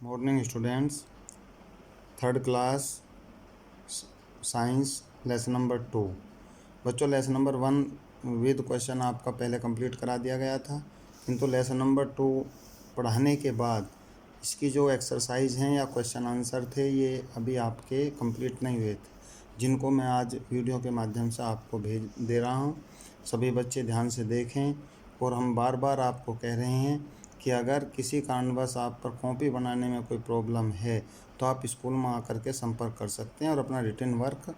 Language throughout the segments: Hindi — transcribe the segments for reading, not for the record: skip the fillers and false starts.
Morning students, third class science lesson number 2। बच्चों, लेसन नंबर 1 विद क्वेश्चन आपका पहले कंप्लीट करा दिया गया था, किंतु लेसन नंबर 2 पढ़ाने के बाद इसकी जो एक्सरसाइज हैं या क्वेश्चन आंसर थे ये अभी आपके कंप्लीट नहीं हुए थे, जिनको मैं आज वीडियो के माध्यम से आपको भेज दे रहा हूँ। सभी बच्चे ध्यान से देखें। और हम बार बार आपको कह रहे हैं कि अगर किसी कारणवश आप पर कॉपी बनाने में कोई प्रॉब्लम है तो आप स्कूल में आकर के संपर्क कर सकते हैं और अपना रिटन वर्क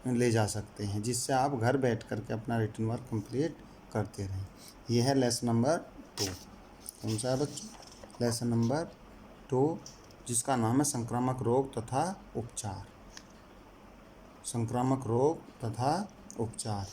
ले जा सकते हैं, जिससे आप घर बैठ करके अपना रिटन वर्क कंप्लीट करते रहें। यह है लेसन नंबर 2। कौन सा है बच्चों? लेसन नंबर 2, जिसका नाम है संक्रामक रोग तथा उपचार। संक्रामक रोग तथा उपचार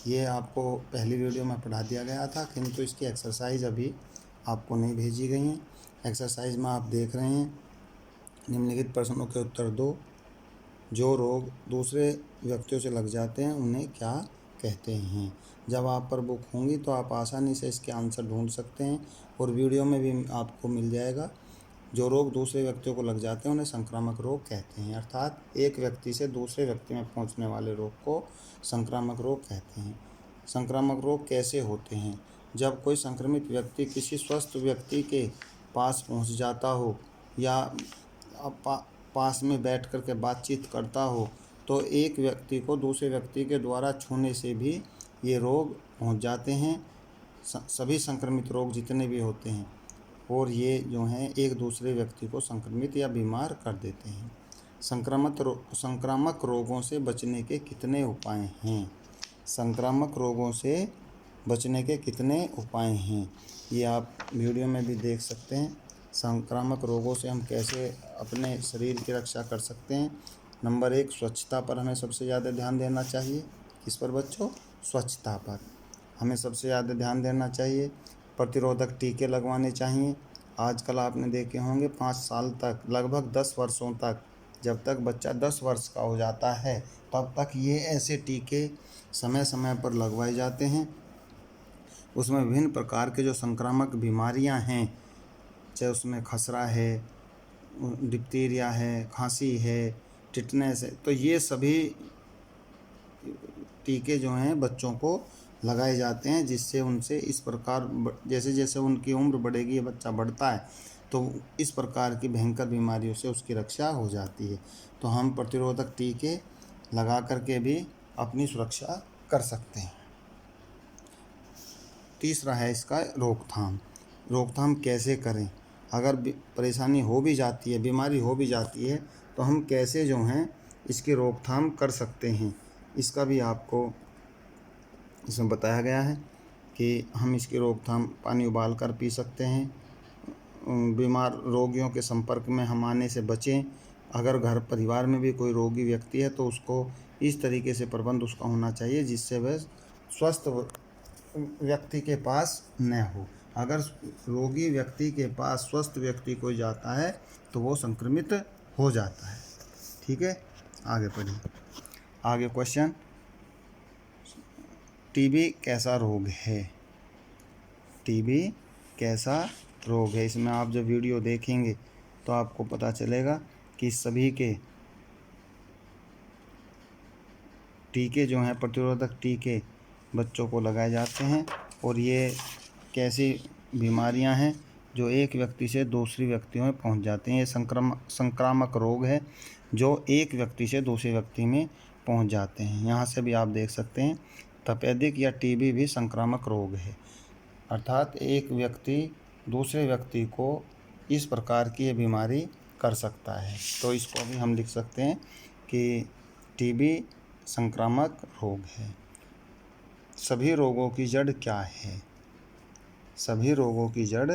ये आपको पहली वीडियो में पढ़ा दिया गया था, किंतु इसकी एक्सरसाइज अभी आपको नहीं भेजी गई हैं। एक्सरसाइज में आप देख रहे हैं, निम्नलिखित प्रश्नों के उत्तर दो। जो रोग दूसरे व्यक्तियों से लग जाते हैं उन्हें क्या कहते हैं? जब आप पर बुक होंगी तो आप आसानी से इसके आंसर ढूंढ सकते हैं और वीडियो में भी आपको मिल जाएगा। जो रोग दूसरे व्यक्तियों को लग जाते हैं उन्हें संक्रामक रोग कहते हैं, अर्थात एक व्यक्ति से दूसरे व्यक्ति में पहुंचने वाले रोग को संक्रामक रोग कहते हैं। संक्रामक रोग कैसे होते हैं? जब कोई संक्रमित व्यक्ति किसी स्वस्थ व्यक्ति के पास पहुंच जाता हो या पास में बैठ कर के बातचीत करता हो तो एक व्यक्ति को दूसरे व्यक्ति के द्वारा छूने से भी ये रोग पहुंच जाते हैं। सभी संक्रमित रोग जितने भी होते हैं और ये जो हैं एक दूसरे व्यक्ति को संक्रमित या बीमार कर देते हैं। संक्रामक रोगों से बचने के कितने उपाय हैं? संक्रामक रोगों से बचने के कितने उपाय हैं ये आप वीडियो में भी देख सकते हैं। संक्रामक रोगों से हम कैसे अपने शरीर की रक्षा कर सकते हैं? नंबर 1, स्वच्छता पर हमें सबसे ज़्यादा ध्यान देना चाहिए। किस पर बच्चों? स्वच्छता पर हमें सबसे ज़्यादा ध्यान देना चाहिए। प्रतिरोधक टीके लगवाने चाहिए। आजकल आपने देखे होंगे 5 साल तक, लगभग 10 वर्षों तक, जब तक बच्चा 10 वर्ष का हो जाता है तब तक ये ऐसे टीके समय समय पर लगवाए जाते हैं। उसमें विभिन्न प्रकार के जो संक्रामक बीमारियां हैं, चाहे उसमें खसरा है, डिप्थीरिया है, खांसी है, टिटनेस है, तो ये सभी टीके जो हैं बच्चों को लगाए जाते हैं, जिससे उनसे इस प्रकार जैसे जैसे उनकी उम्र बढ़ेगी, ये बच्चा बढ़ता है तो इस प्रकार की भयंकर बीमारियों से उसकी रक्षा हो जाती है। तो हम प्रतिरोधक टीके लगा करके भी अपनी सुरक्षा कर सकते हैं। तीसरा है इसका रोकथाम। रोकथाम कैसे करें? अगर परेशानी हो भी जाती है, बीमारी हो भी जाती है, तो हम कैसे जो हैं इसकी रोकथाम कर सकते हैं, इसका भी आपको इसमें बताया गया है कि हम इसकी रोकथाम पानी उबाल कर पी सकते हैं। बीमार रोगियों के संपर्क में हम आने से बचें। अगर घर परिवार में भी कोई रोगी व्यक्ति है तो उसको इस तरीके से प्रबंध उसका होना चाहिए जिससे वह स्वस्थ व्यक्ति के पास न हो। अगर रोगी व्यक्ति के पास स्वस्थ व्यक्ति कोई जाता है तो वो संक्रमित हो जाता है। ठीक है, आगे पढ़िए। आगे क्वेश्चन, टीबी कैसा रोग है? टीबी कैसा रोग है? इसमें आप जब वीडियो देखेंगे तो आपको पता चलेगा कि सभी के टीके जो हैं, प्रतिरोधक टीके बच्चों को लगाए जाते हैं और ये कैसी बीमारियां हैं जो एक व्यक्ति से दूसरी व्यक्तियों में पहुंच जाते हैं। ये संक्रामक रोग है जो एक व्यक्ति से दूसरे व्यक्ति में पहुंच जाते हैं। यहाँ से भी आप देख सकते हैं, तपेदिक या टीबी भी संक्रामक रोग है, अर्थात एक व्यक्ति दूसरे व्यक्ति को इस प्रकार की ये बीमारी कर सकता है। तो इसको भी हम लिख सकते हैं कि टीबी संक्रामक रोग है। सभी रोगों की जड़ क्या है? सभी रोगों की जड़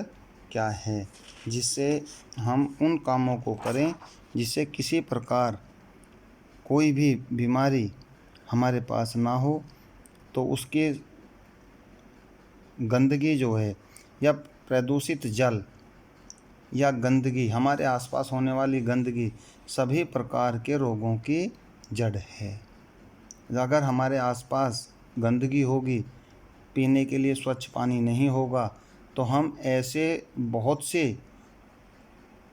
क्या है? जिससे हम उन कामों को करें जिससे किसी प्रकार कोई भी बीमारी हमारे पास ना हो। तो उसके गंदगी जो है या प्रदूषित जल या गंदगी, हमारे आसपास होने वाली गंदगी सभी प्रकार के रोगों की जड़ है। अगर हमारे आसपास गंदगी होगी, पीने के लिए स्वच्छ पानी नहीं होगा, तो हम ऐसे बहुत से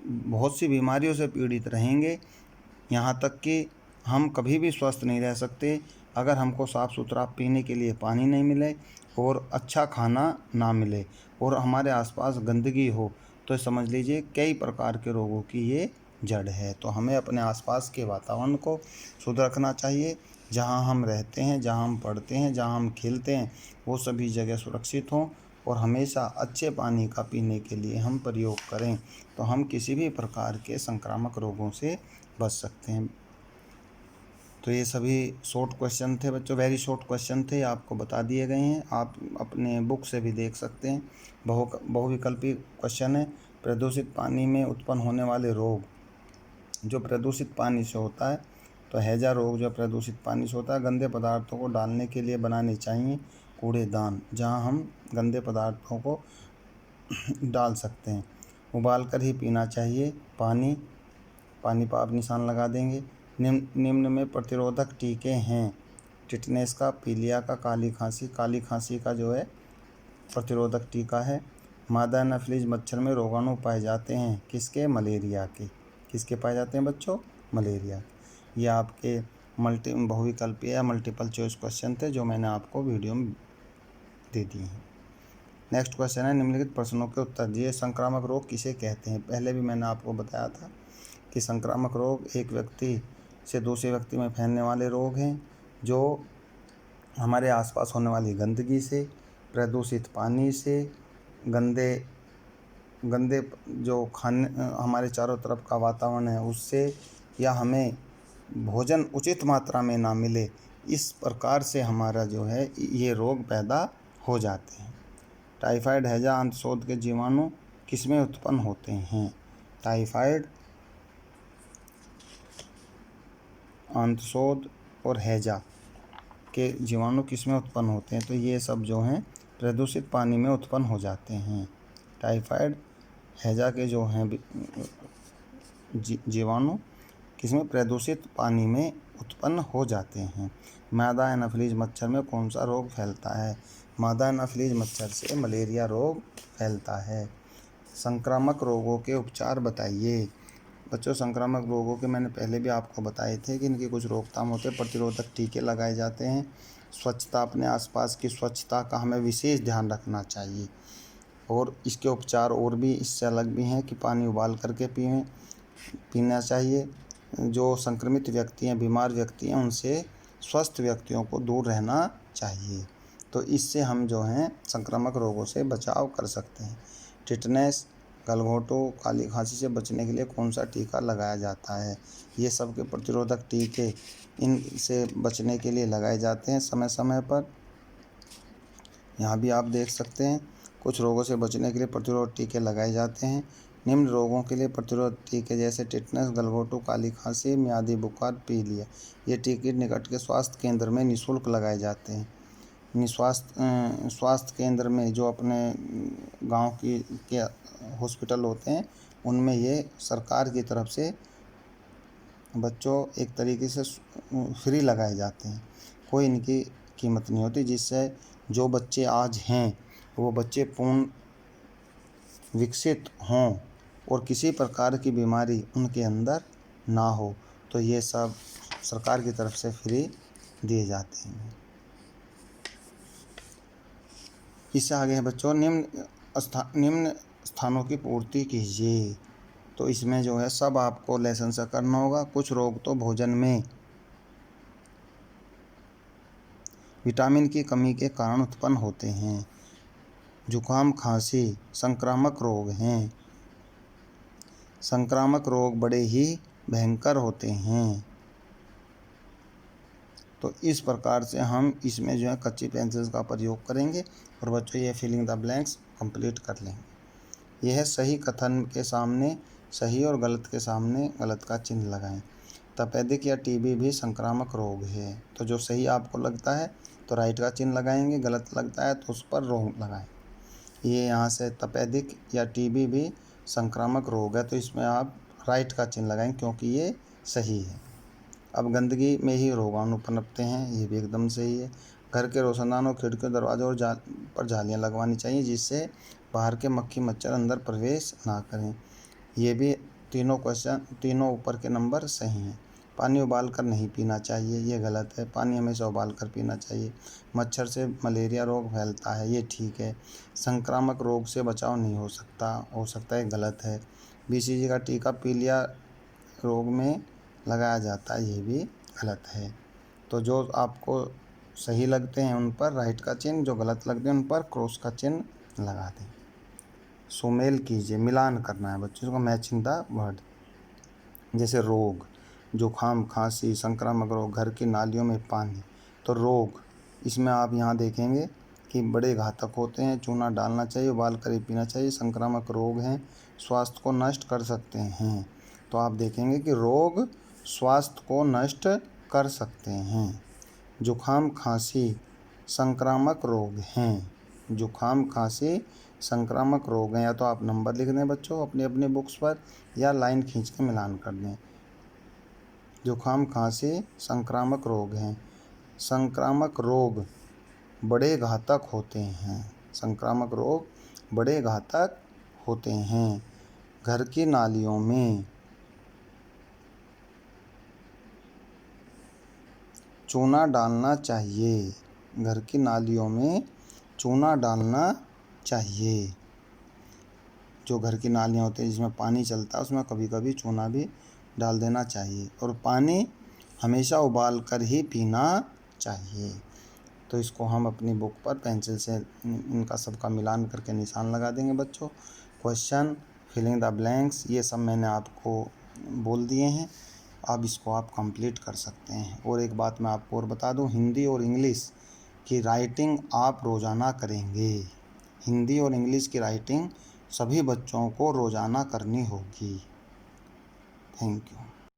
बहुत सी बीमारियों से पीड़ित रहेंगे। यहाँ तक कि हम कभी भी स्वस्थ नहीं रह सकते अगर हमको साफ़ सुथरा पीने के लिए पानी नहीं मिले और अच्छा खाना ना मिले और हमारे आसपास गंदगी हो, तो समझ लीजिए कई प्रकार के रोगों की ये जड़ है। तो हमें अपने आसपास के वातावरण को शुद्ध रखना चाहिए। जहाँ हम रहते हैं, जहाँ हम पढ़ते हैं, जहाँ हम खेलते हैं, वो सभी जगह सुरक्षित हों और हमेशा अच्छे पानी का पीने के लिए हम प्रयोग करें, तो हम किसी भी प्रकार के संक्रामक रोगों से बच सकते हैं। तो ये सभी शॉर्ट क्वेश्चन थे बच्चों, वेरी शॉर्ट क्वेश्चन थे, आपको बता दिए गए हैं। आप अपने बुक से भी देख सकते हैं। बहुविकल्पी क्वेश्चन है। प्रदूषित पानी में उत्पन्न होने वाले रोग, जो प्रदूषित पानी से होता है, तो हैजा रोग जो प्रदूषित पानी से होता है। गंदे पदार्थों को डालने के लिए बनाने चाहिए कूड़ेदान, जहाँ हम गंदे पदार्थों को डाल सकते हैं। उबाल कर ही पीना चाहिए पानी पर आप निशान लगा देंगे। निम्न में प्रतिरोधक टीके हैं। टिटनेस का, पीलिया का, काली खांसी का जो है प्रतिरोधक टीका है। मादा एनाफिलीज मच्छर में रोगाणु पाए जाते हैं, किसके? मलेरिया के। किसके पाए जाते हैं बच्चों? मलेरिया। ये आपके बहुविकल्पीय या मल्टीपल चॉइस क्वेश्चन थे जो मैंने आपको वीडियो में दे दिए हैं। नेक्स्ट क्वेश्चन है, निम्नलिखित प्रश्नों के उत्तर दिए। संक्रामक रोग किसे कहते हैं? पहले भी मैंने आपको बताया था कि संक्रामक रोग एक व्यक्ति से दूसरे व्यक्ति में फैलने वाले रोग हैं, जो हमारे आसपास होने वाली गंदगी से, प्रदूषित पानी से, गंदे जो खाने हमारे चारों तरफ का वातावरण है उससे, या हमें भोजन उचित मात्रा में ना मिले, इस प्रकार से हमारा जो है ये रोग पैदा हो जाते हैं। टाइफाइड, हैजा, अंतशोथ के जीवाणु किसमें उत्पन्न होते हैं? टाइफाइड, अंतशोथ और हैजा के जीवाणु किसमें उत्पन्न होते हैं? तो ये सब जो हैं प्रदूषित पानी में उत्पन्न हो जाते हैं। टाइफाइड, हैजा के जो हैं जीवाणु किसमें? प्रदूषित पानी में उत्पन्न हो जाते हैं। मादा एनाफिलीज मच्छर में कौन सा रोग फैलता है? मादा एनाफिलीज मच्छर से मलेरिया रोग फैलता है। संक्रामक रोगों के उपचार बताइए। बच्चों, संक्रामक रोगों के मैंने पहले भी आपको बताए थे कि इनकी कुछ रोकथाम होते हैं। प्रतिरोधक टीके लगाए जाते हैं। स्वच्छता, अपने आसपास की स्वच्छता का हमें विशेष ध्यान रखना चाहिए। और इसके उपचार और भी इससे अलग भी हैं कि पानी उबाल करके पीना चाहिए। जो संक्रमित व्यक्ति हैं, बीमार व्यक्ति हैं, उनसे स्वस्थ व्यक्तियों को दूर रहना चाहिए। तो इससे हम जो हैं संक्रामक रोगों से बचाव कर सकते हैं। टिटनेस, गलघोंटू, काली खांसी से बचने के लिए कौन सा टीका लगाया जाता है? ये सब के प्रतिरोधक टीके इनसे बचने के लिए लगाए जाते हैं समय समय पर। यहाँ भी आप देख सकते हैं कुछ रोगों से बचने के लिए प्रतिरोधक टीके लगाए जाते हैं। निम्न रोगों के लिए प्रतिरोधक टीके जैसे टिटनेस, गलघोंटू, काली खांसी, मियादी बुखार, पीलिया, ये टीके निकट के स्वास्थ्य केंद्र में निःशुल्क लगाए जाते हैं। स्वास्थ्य केंद्र में जो अपने गांव के हॉस्पिटल होते हैं उनमें ये सरकार की तरफ से बच्चों एक तरीके से फ्री लगाए जाते हैं। कोई इनकी कीमत नहीं होती, जिससे जो बच्चे आज हैं वो बच्चे पूर्ण विकसित हों और किसी प्रकार की बीमारी उनके अंदर ना हो। तो ये सब सरकार की तरफ से फ्री दिए जाते हैं। इससे आगे है बच्चों, निम्न स्थानों की पूर्ति कीजिए। तो इसमें जो है सब आपको लेसन से करना होगा। कुछ रोग तो भोजन में विटामिन की कमी के कारण उत्पन्न होते हैं। जुकाम, खांसी संक्रामक रोग हैं। संक्रामक रोग बड़े ही भयंकर होते हैं। तो इस प्रकार से हम इसमें जो है कच्ची पेंसिल्स का प्रयोग करेंगे और बच्चों ये फिलिंग द ब्लैंक्स कंप्लीट कर लेंगे। यह सही कथन के सामने सही और गलत के सामने गलत का चिन्ह लगाएं। तपेदिक या टीबी भी संक्रामक रोग है। तो जो सही आपको लगता है तो राइट का चिन्ह लगाएंगे, गलत लगता है तो उस पर रोग लगाएं। ये यहाँ से तपेदिक या टीबी भी संक्रामक रोग है, तो इसमें आप राइट का चिन्ह लगाएं क्योंकि ये सही है। अब गंदगी में ही रोगाणु पनपते हैं, ये भी एकदम सही है। घर के रोशनदानों, खिड़कियों, दरवाजों और पर जालियाँ लगवानी चाहिए जिससे बाहर के मक्खी मच्छर अंदर प्रवेश ना करें, ये भी तीनों ऊपर के नंबर सही हैं। पानी उबाल कर नहीं पीना चाहिए, ये गलत है। पानी हमेशा उबाल कर पीना चाहिए। मच्छर से मलेरिया रोग फैलता है, ये ठीक है। संक्रामक रोग से बचाव नहीं हो सकता है, गलत है। BCG का टीका पीलिया रोग में लगाया जाता है, ये भी गलत है। तो जो आपको सही लगते हैं उन पर राइट का चिन्ह, जो गलत लगते हैं उन पर क्रॉस का चिन्ह लगा दें। सुमेल कीजिए, मिलान करना है बच्चों को, मैचिंग द वर्ड। जैसे रोग, जुखाम, खांसी, संक्रामक रोग, घर की नालियों में पानी। तो रोग, इसमें आप यहाँ देखेंगे कि बड़े घातक होते हैं, चूना डालना चाहिए, उबाल कर ही पीना चाहिए। संक्रामक रोग हैं, स्वास्थ्य को नष्ट कर सकते हैं। तो आप देखेंगे कि रोग स्वास्थ्य को नष्ट कर सकते हैं। जुखाम, खांसी संक्रामक रोग हैं। जुखाम, खांसी संक्रामक रोग हैं। या तो आप नंबर लिख दें बच्चों अपनी अपनी बुक्स पर, या लाइन खींच के मिलान कर दें। जुखाम, खांसी संक्रामक रोग हैं। संक्रामक रोग बड़े घातक होते हैं। संक्रामक रोग बड़े घातक होते हैं। घर की नालियों में चूना डालना चाहिए। घर की नालियों में चूना डालना चाहिए। जो घर की नालियाँ होती हैं जिसमें पानी चलता है, उसमें कभी कभी चूना भी डाल देना चाहिए। और पानी हमेशा उबाल कर ही पीना चाहिए। तो इसको हम अपनी बुक पर पेंसिल से इनका सबका मिलान करके निशान लगा देंगे बच्चों। क्वेश्चन, फिलिंग द ब्लैंक्स, ये सब मैंने आपको बोल दिए हैं। अब इसको आप कंप्लीट कर सकते हैं। और एक बात मैं आपको और बता दूं, हिंदी और इंग्लिश की राइटिंग आप रोज़ाना करेंगे। हिंदी और इंग्लिश की राइटिंग सभी बच्चों को रोज़ाना करनी होगी। Thank you.